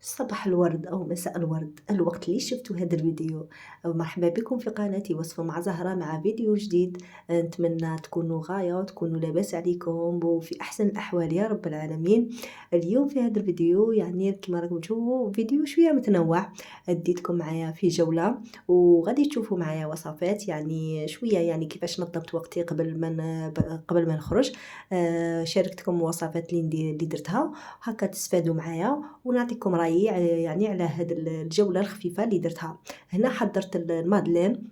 صباح الورد أو مساء الورد الوقت اللي شفتوا هذا الفيديو. مرحبا بكم في قناتي وصفة مع زهرة مع فيديو جديد. نتمنى تكونوا غاية وتكونوا لاباس عليكم وفي أحسن الأحوال يا رب العالمين. اليوم في هذا الفيديو يعني كما راكم تشوفوا فيديو شوية متنوع. اديتكم معايا في جولة وغادي تشوفوا معايا وصفات يعني شوية يعني كيفاش نظمت وقتي قبل ما نخرج. شاركتكم وصفات اللي درتها هكا تستفادوا معايا ونعطيكم رأيي يعني على هاد الجولة الخفيفة اللي درتها. هنا حضرت المادلين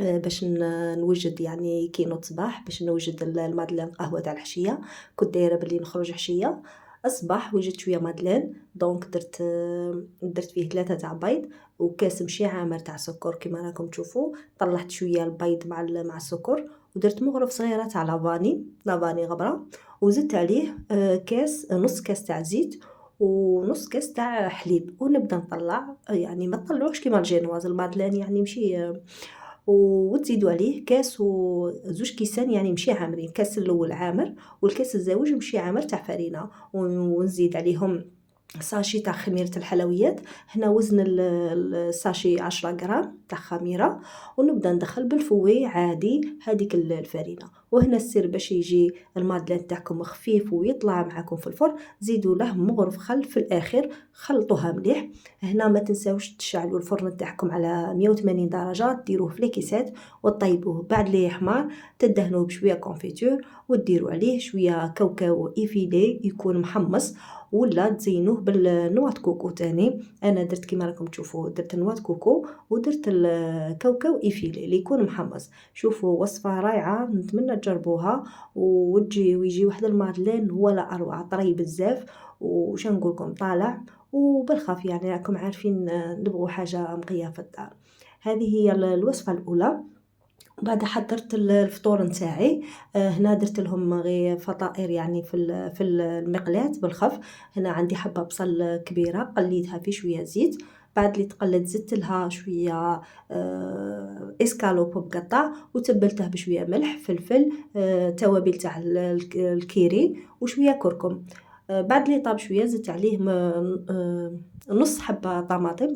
باش نوجد يعني كي نوض صباح باش نوجد المادلين قهوة تاع العشية. كنت دايرة بلي نخرج عشية الصباح وجدت شويه مادلين دونك درت فيه 3 تاع بيض وكاس مشي عامر تاع سكر كما راكم تشوفوا. طلعت شويه البيض مع السكر ودرت مغرف صغيره تاع لافاني غبره وزدت عليه نص كاس تاع زيت ونص كاس تاع حليب ونبدا نطلع يعني ما تطلعوش كيما الجينواز المادلين يعني ماشي. وتزيدوا عليه كاس وزوج كيسان يعني مشي عامرين الكاس الاول عامر والكاس الزوج مشي عامر تاع فرينه ونزيد عليهم ساشي تاع خميرة الحلويات. هنا وزن الساشي 10 غرام تاع خميرة ونبدا ندخل بالفوي عادي هذيك الفرينة. وهنا السر باش يجي المادلين تاعكم خفيف ويطلع معكم في الفرن زيدوا له مغرف خل في الاخر خلطوها مليح. هنا ما تنساوش تشعلوا الفرن تاعكم على 180 درجة ديروه في ليكيسات وطيبوه بعد لي يحمر تدهنوه بشويه كونفيتور وديروا عليه شويه كاوكاو ايفيلي يكون محمص ولا تزينوه بالنواه كوكو تاني. انا درت كيما راكم تشوفوا درت نواه كوكو ودرت الكاوكاو ايفيلي اللي يكون محمص. شوفوا وصفه رائعه نتمنى تجربوها ويجي واحد المادلين ولا اروع طري بزاف وش نقولكم طالع وبالخف يعني راكم عارفين نبغوا حاجه مقيه في الدار. هذه هي الوصفه الاولى. بعد حضرت الفطور نتاعي. هنا درت لهم غير فطائر يعني في المقلاة بالخف. هنا عندي حبه بصل كبيره قليتها في شويه زيت بعد اللي تقلت زدت لها شويه اسكالوب مقطع وتبلته بشويه ملح فلفل توابل تاع الكيري وشويه كركم. بعد اللي طاب شويه زدت عليه نص حبه طماطم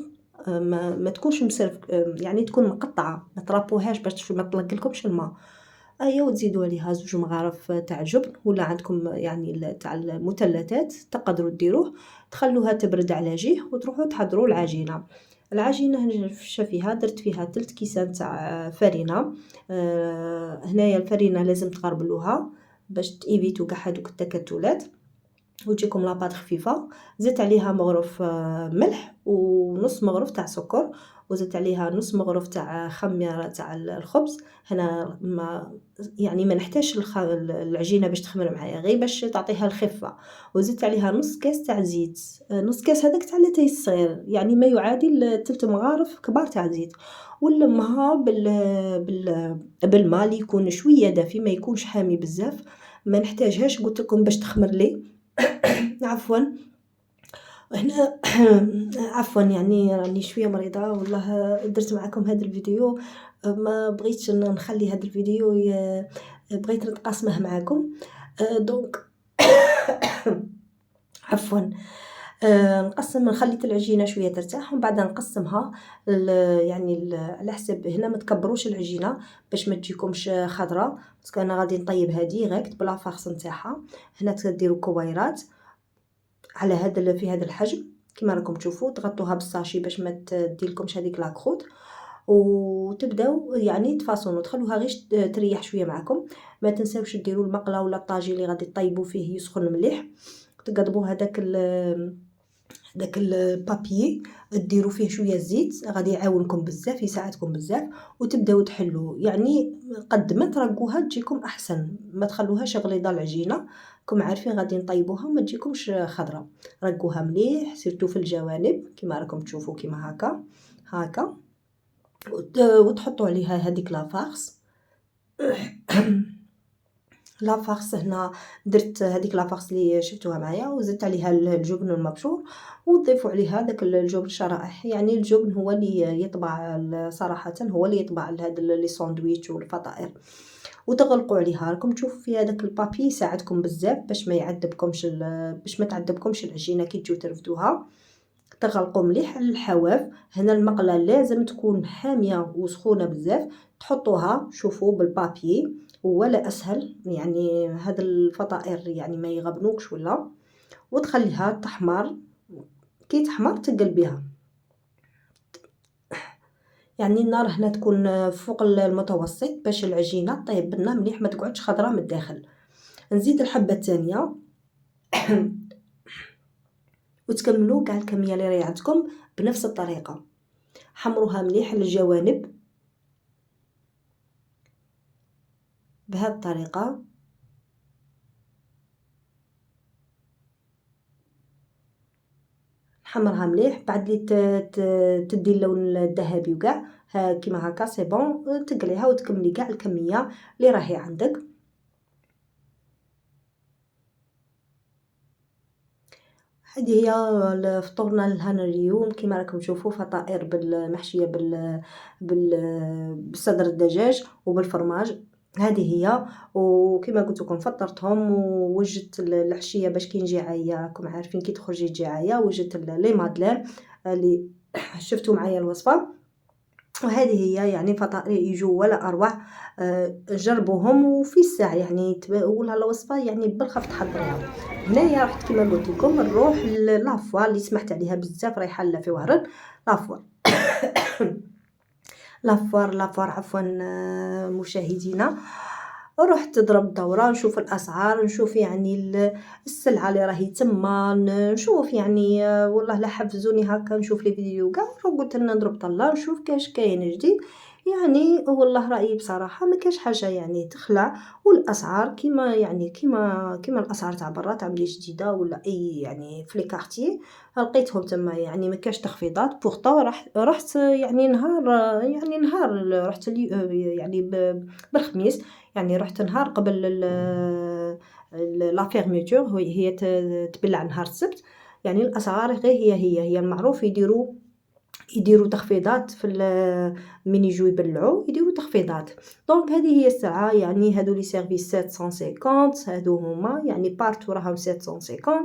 ما تكونش مسرف يعني تكون مقطعه ما ترابوهاش باش ما تلقلكمش الماء. ايا وتزيدوا عليها زوج مغارف تاع جبن ولا عندكم يعني تاع المثلثات تقدروا ديروه تخلوها تبرد على جيه وتروحوا تحضروا العجينه فيها درت فيها 3 كيسان تاع فرينه. هنايا الفرينه لازم تغربلوها باش تيفيتو كاع هذوك التكتلات وتجيكم لاباط خفيفه. زدت عليها مغرف ملح ونص مغرف تاع سكر وزدت عليها نص مغرف تاع خميره تاع الخبز. هنا ما نحتاجش العجينه باش تخمر معايا غير باش تعطيها الخفه. وزدت عليها نص كاس تاع زيت نص كاس هذاك تاع لاتاي الصغير يعني ما يعادل 3 مغارف كبار تاع زيت ولمها بالماء اللي يكون شويه دافي ما يكونش حامي بزاف ما نحتاجهاش قلت لكم باش تخمر لي. عفوا هنا عفوا يعني راني شويه مريضه والله درت معكم هذا الفيديو ما بغيتش نخلي هذا الفيديو بغيت نتقاسمه معكم دونك عفوا. نقسم خليت العجينه شويه ترتاح ومن بعد نقسمها يعني على حسب هنا ما تكبروش العجينه باش ما تجيكمش خضراء باسكو انا غادي نطيبها ديريكت بلا فاخس نتاعها. هنا تديروا كويرات على في هذا الحجم كما راكم تشوفوا تغطوها بالساشي باش ما تديلكمش هذيك لاكروت وتبداو يعني تفاصلوا تخلوها غير تريح شويه معكم. ما تنساوش ديروا المقله ولا الطاجين اللي غادي تطيبوا فيه يسخن مليح تقضبوا داك البابي ديروا فيه شويه زيت غادي يعاونكم بزاف يساعدكم بزاف وتبداو تحلوا يعني قد ما ترقوها تجيكم احسن ما تخلوهاش غليظه العجينه كم عارفين غادي نطيبوها وما تجيكمش خضره. رقوها مليح سيرتو في الجوانب كما راكم تشوفوا كما هكا وتحطوا عليها هذيك لافارس. لافارس هنا درت هذيك لافارس اللي شفتوها معايا وزدت عليها الجبن المبشور وتضيفوا عليها داك الجبن شرائح يعني الجبن هو اللي يطبع صراحه هو اللي يطبع لهاد لي ساندويتش والفطائر وتغلقوا عليها. راكم تشوفوا في هذاك البابي يساعدكم بزاف باش ما تعذبكمش العجينه كي تجيو ترفدوها تغلقوا مليح الحواف. هنا المقله لازم تكون حاميه وسخونه بزاف. تحطوها شوفوا بالبابي ولا اسهل، يعني هاد الفطائر يعني ما يغبنوكش ولا. وتخليها تحمر، كي تحمر تقلبيها، يعني النار هنا تكون فوق المتوسط باش العجينه طيب لنا مليح ما تقعدش خضراء من الداخل. نزيد الحبه الثانيه وتكملوا كاع الكميه اللي راهي عندكم بنفس الطريقه. حمروها مليح الجوانب بهذه الطريقه. نحمرها مليح بعد لي تدي اللون الذهبي وكاع كيما هكا سي بون. تقليها وتكملي كاع الكميه اللي راهي عندك. هذه هي فطورنا لهنا اليوم. كيما راكم تشوفوا فطائر محشيه بالصدر الدجاج وبالفرماج. هذه هي. وكما قلت لكم فطرتهم ووجدت العشيه باش كي نجي عايه، راكم عارفين كي تخرجي تجي عايه، وجدت لي مادلين اللي شفتوا معايا الوصفه. وهذه هي يعني فطائر يجوا ولا اروع. جربوهم وفي الساعه يعني تقولها الوصفه يعني بالخف تحضريها. هنايا رحت كما قلت لكم نروح لافوار اللي سمحت عليها بزاف راهي حاله في وهران. لافوار لافوار عفوا مشاهدينا. رحت ضرب دوره نشوف الاسعار، نشوف يعني السلعه اللي راهي تما، نشوف يعني والله لا حفزوني هكا نشوف لي فيديو كاع. قلت لنا نضرب طله نشوف كاش كاين جديد. يعني والله رايي بصراحه ما كاش حاجه يعني تخلع. والاسعار كيما يعني كيما الاسعار تاع برا تاع بلي جديده ولا اي يعني في لي كارتيي لقيتهم تما يعني ما كاش تخفيضات. بورطو رحت يعني نهار رحت يعني بالخميس، يعني رحت نهار قبل لا فيرميتور هي تبلع نهار السبت. يعني الاسعار غير هي المعروف يديروا تخفيضات في من يجوا يبلعوا يديروا تخفيضات. دونك هذه هي الساعه يعني هادو لي سيرفيس 750 هادو هما يعني بارتو راهم 750.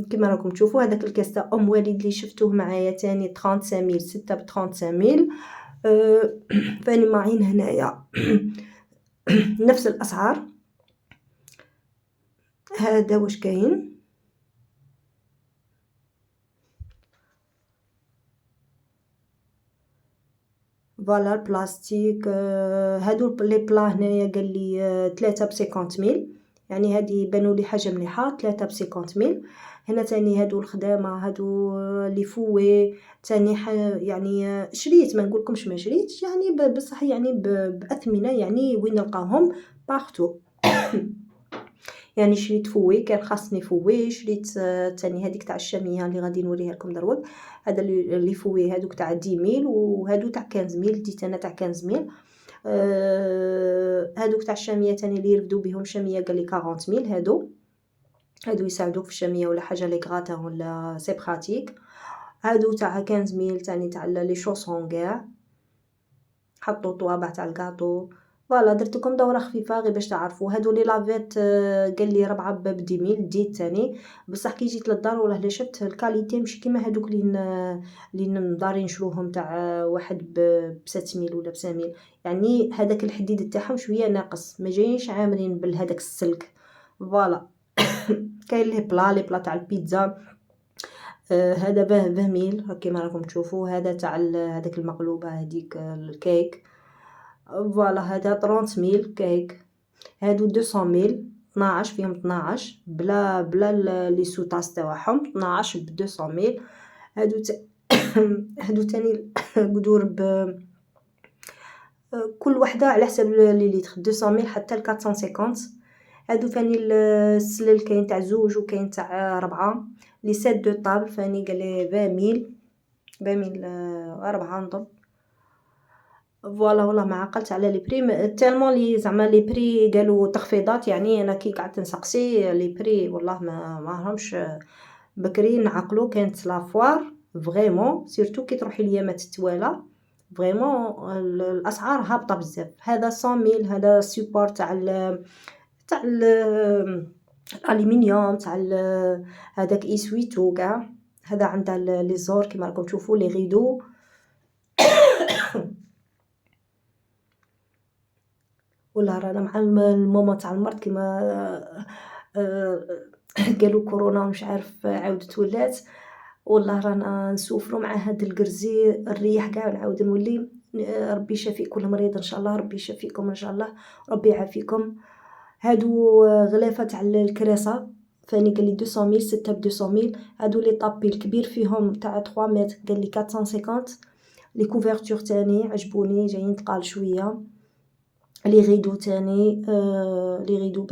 كما راكم تشوفوا هذاك الكاس تاع ام وليد اللي شفتوه معايا تاني 35000 6 ب 35000. فاني معين هنايا نفس الاسعار. هذا واش كاين. فوالا البلاستيك هادو لي بلا هنايا قال لي 3 ب 50000. يعني هذه بانوا لي حاجه مليحه 3 ب 50000. هنا تاني هادو الخدامه هادو لي فوي تاني يعني شريت ما نقولكمش ما شريت يعني بصح يعني باثمنه يعني وين نلقاهم بارتو. يعني شريت فوي كان خاصني فوي. شريت تاني هذيك تاع الشاميه اللي غادي نوريها لكم دروك. هذا اللي فوي هذوك تاع 10000 وهادو تاع 15000. ديت انا تاع 15000. هادوك تاع الشاميه تاني اللي يرفدوا بهم شاميه قال لي 40000. هادو يساعدوك في الشاميه ولا حاجه لي غراتا ولا سي براتيك. هادو تاع 15000 تاني تاع لي شوسون كاع حطوا طوابع تاع الكاطو. فوالا درت لكم دوره خفيفه غير باش تعرفوا. هادو لي لافيت قال لي 4 ب 10000 ديت تاني. بصح كي جيت للدار والله لا شفت الكاليتي مش كيما هادوك اللي دارين نشروهم تاع واحد ب 60000 ولا ب 500000. يعني هذاك الحديد تاعهم شويه ناقص ما جايينش عامرين بهذاك السلك. فوالا كاين لي بلا تاع البيتزا. هذا 20000 كيما راكم تشوفوا. هذا تاع هذاك المقلوبه هذيك الكيك. فوالا هذا 30000 كيك. هادو 200000 12 فيهم 12 بلا لي سوطاس تاعهم 12 ب 200000. هادو هادو تاني قدور كل وحده على حسب لي لتر 200000 حتى ل 450. هادو ثاني السلل كاين تاع زوج وكاين تاع 4 لي سيت دو طابل ثاني قال لي 20000 4 نضرب. فوالا والله ما عقلت على لي بري تالمون لي زعما لي بري قالوا تخفيضات. يعني انا كي قعدت نسقسي لي بري والله ما همش بكري نعقلو. كانت لافوار فريمون سيرتو كي تروحي اليامات التوالا فريمون الاسعار هابطه بزاف. هذا 100000 هذا سوبور تاع الالومنيوم تاع هذاك ايسويتو كاع هذا عندها لي زور كيما راكم تشوفوا لي غيدو. والله رانا مع الماما تاع المرض كيما قالوا كورونا ومش عارف عاودت ولات. والله رانا نسوفروا مع هاد القرزي الريح كاع نعاود نولي. ربي يشافي كل مريض ان شاء الله، ربي يشافيكم ان شاء الله، ربي يعافيكم. هادو غلافه تاع الكراسه ثاني قال لي 200 6 ب 200. هادو لي طابي الكبير فيهم تاع 3 متر قال لي 450. لي كوفرتور تاني عجبوني جايين تقال شويه. لي غيدو تاني لي غيدو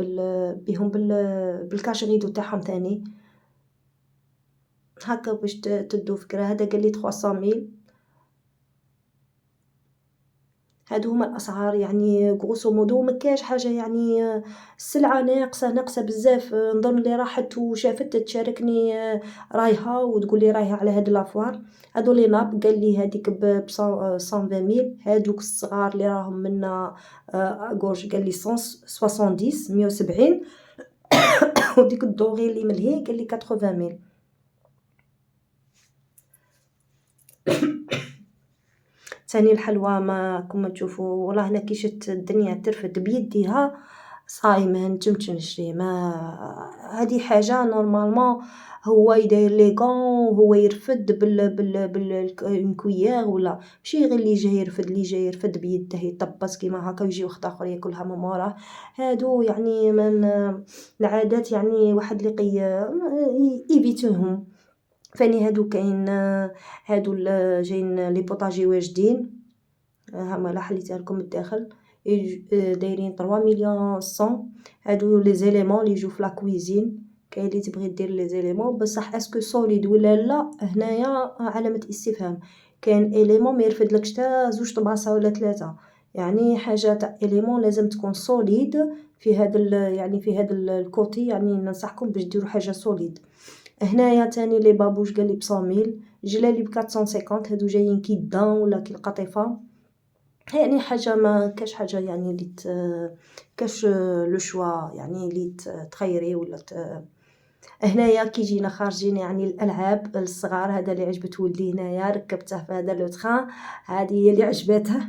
بيهم بالكاش غيدو تاعهم تاني هكا باش تدو فكرة. هذا قال لي 300,000. هادو هما الأسعار يعني غروسو مودو. ما كاينش حاجة يعني السلعة ناقصة بزاف. نظن اللي راحت وشافت تشاركني رايها وتقول لي رايها على هاد لافوار. هادو لي ناب قال لي هذيك ب 120,000. هادوك الصغار اللي راهم من اغوش قال لي 170. وديك الدوغي اللي ملهي قال لي 80,000. ثاني الحلوى ما كما تشوفوا والله انا كي شفت الدنيا ترفد بيديها صاي ما نجمش نشري. ما هذه حاجه نورمالمون هو يدير لي غون وهو يرفد بالكويير ولا ماشي غير اللي جاي يرفد بيده يطبس كيما هكا ويجي واحد اخر ياكلها من موراه. هادو يعني من العادات يعني واحد اللي يبيتوهم. ثاني هادو كاين هادو جايين لي بوطاجي واجدين. هما لا حليتها لكم الداخل دايرين 3 مليون 100. هادو لي زيليمون اللي يجوا في لا كويزين. كاين اللي تبغي دير لي زيليمون بصح اسكو سوليد ولا لا هنايا علامه استفهام. كاين اليمون ما يرفدلكش حتى 2 طباسه ولا 3. يعني حاجه تاع اليمون لازم تكون سوليد في هذا يعني في هذا الكوتي. يعني ننصحكم باش ديروا حاجه سوليد. هنايا تاني لي بابوش قال لي ب 100,000. جلالي ب 450. هادو جايين كي الدان ولا كي القطيفه. يعني حاجه ما كاش حاجه يعني اللي كاش لو شوا يعني اللي تخيري ولا هنايا كي جينا خارجين يعني الالعاب الصغار. هذا اللي عجبت ولدي هنايا ركبته في هذا لو تخان. هذه هي اللي عجبته.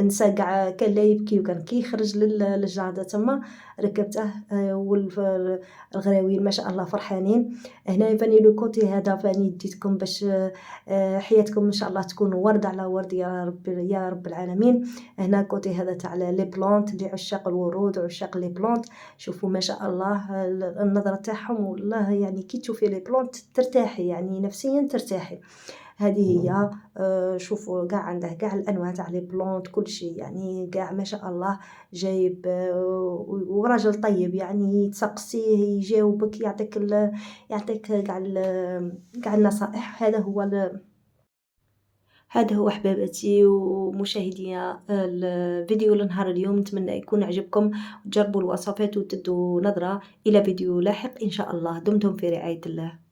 نسى كاع كان لا يبكي وكان كي يخرج للجاردة تما ركبته. والغراويل ما شاء الله فرحانين. هنا فاني لو كوتي هذا فاني ديتكم باش حياتكم ان شاء الله تكون ورد على ورد يا رب يا رب العالمين. هنا كوتي هذا تاع لي بلانت اللي عشاق الورود وعشاق لي بلانت. شوفوا ما شاء الله النظره تاعهم والله يعني كي تشوفي لي بلانت ترتاحي يعني نفسيا ترتاحي. هذه هي شوفوا كاع عنده كاع الانواع تاع لي بلونط كل شيء يعني كاع ما شاء الله جايب. وراجل طيب يعني تسقسيه يجاوبك يعطيك يعطيك كاع النصائح. هذا هو احباباتي ومشاهدي الفيديو لنهار اليوم. نتمنى يكون عجبكم وتجربوا الوصفات وتدوا نظرة الى فيديو لاحق ان شاء الله. دمتم في رعاية الله.